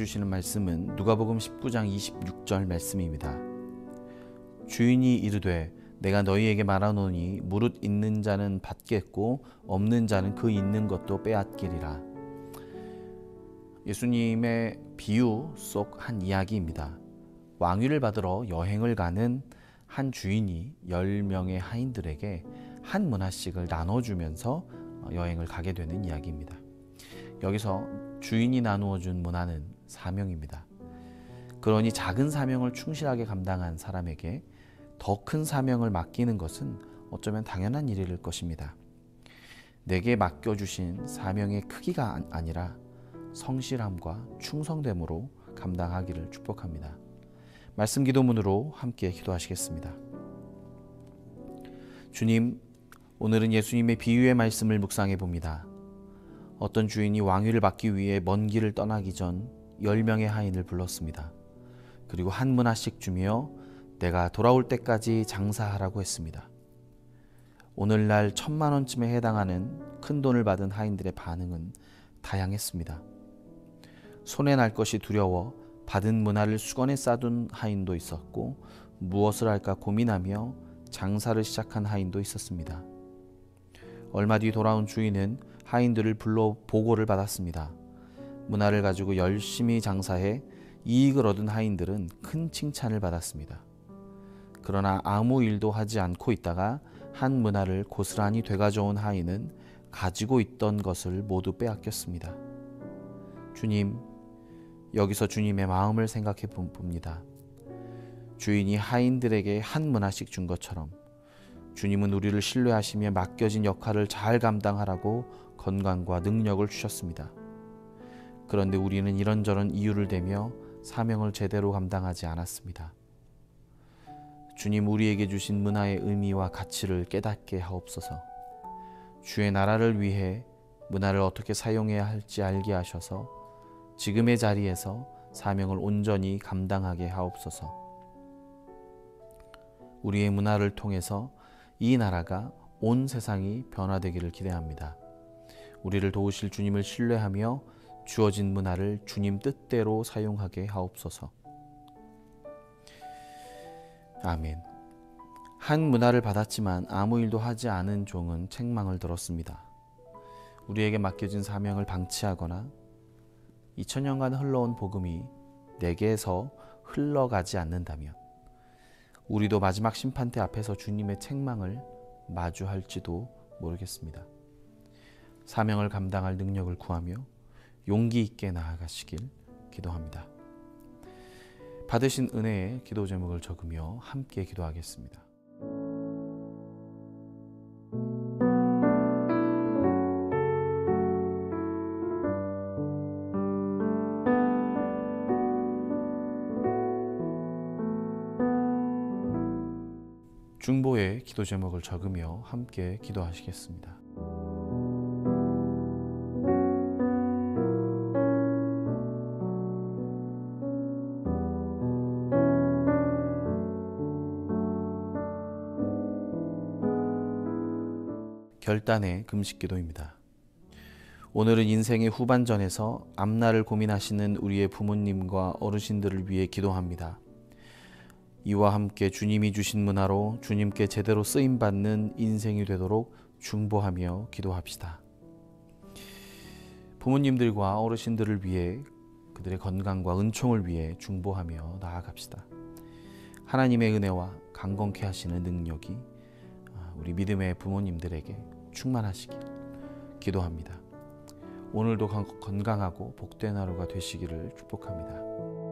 주시는 말씀은 누가복음 19장 26절 말씀입니다. 주인이 이르되 내가 너희에게 말하노니 무릇 있는 자는 받겠고 없는 자는 그 있는 것도 빼앗기리라. 예수님의 비유 속 한 이야기입니다. 왕위를 받으러 여행을 가는 한 주인이 10명의 하인들에게 한 문화씩을 나눠주면서 여행을 가게 되는 이야기입니다. 여기서 주인이 나누어 준 문화는 사명입니다. 그러니 작은 사명을 충실하게 감당한 사람에게 더 큰 사명을 맡기는 것은 어쩌면 당연한 일일 것입니다. 내게 맡겨주신 사명의 크기가 아니라 성실함과 충성됨으로 감당하기를 축복합니다. 말씀 기도문으로 함께 기도하시겠습니다. 주님, 오늘은 예수님의 비유의 말씀을 묵상해 봅니다. 어떤 주인이 왕위를 받기 위해 먼 길을 떠나기 전 10명의 하인을 불렀습니다. 그리고 한 문화씩 주며 내가 돌아올 때까지 장사하라고 했습니다. 오늘날 1,000만 원쯤에 해당하는 큰 돈을 받은 하인들의 반응은 다양했습니다. 손해 날 것이 두려워 받은 문화를 수건에 싸둔 하인도 있었고, 무엇을 할까 고민하며 장사를 시작한 하인도 있었습니다. 얼마 뒤 돌아온 주인은 하인들을 불러 보고를 받았습니다. 문화를 가지고 열심히 장사해 이익을 얻은 하인들은 큰 칭찬을 받았습니다. 그러나 아무 일도 하지 않고 있다가 한 문화를 고스란히 되가져온 하인은 가지고 있던 것을 모두 빼앗겼습니다. 주님, 여기서 주님의 마음을 생각해 봅니다. 주인이 하인들에게 한 문화씩 준 것처럼 주님은 우리를 신뢰하시며 맡겨진 역할을 잘 감당하라고 건강과 능력을 주셨습니다. 그런데 우리는 이런저런 이유를 대며 사명을 제대로 감당하지 않았습니다. 주님, 우리에게 주신 문화의 의미와 가치를 깨닫게 하옵소서. 주의 나라를 위해 문화를 어떻게 사용해야 할지 알게 하셔서 지금의 자리에서 사명을 온전히 감당하게 하옵소서. 우리의 문화를 통해서 이 나라가 온 세상이 변화되기를 기대합니다. 우리를 도우실 주님을 신뢰하며 주어진 문화를 주님 뜻대로 사용하게 하옵소서. 아멘. 한 문화를 받았지만 아무 일도 하지 않은 종은 책망을 들었습니다. 우리에게 맡겨진 사명을 방치하거나 2000년간 흘러온 복음이 내게서 흘러가지 않는다면 우리도 마지막 심판대 앞에서 주님의 책망을 마주할지도 모르겠습니다. 사명을 감당할 능력을 구하며 용기 있게 나아가시길 기도합니다. 받으신 은혜의 기도 제목을 적으며 함께 기도하겠습니다. 중보의 기도 제목을 적으며 함께 기도하시겠습니다. 결단의 금식 기도입니다. 오늘은 인생의 후반전에서 앞날을 고민하시는 우리의 부모님과 어르신들을 위해 기도합니다. 이와 함께 주님이 주신 문화로 주님께 제대로 쓰임받는 인생이 되도록 중보하며 기도합시다. 부모님들과 어르신들을 위해 그들의 건강과 은총을 위해 중보하며 나아갑시다. 하나님의 은혜와 강건케 하시는 능력이 우리 믿음의 부모님들에게 충만하시길 기도합니다. 오늘도 건강하고 복된 하루가 되시기를 축복합니다.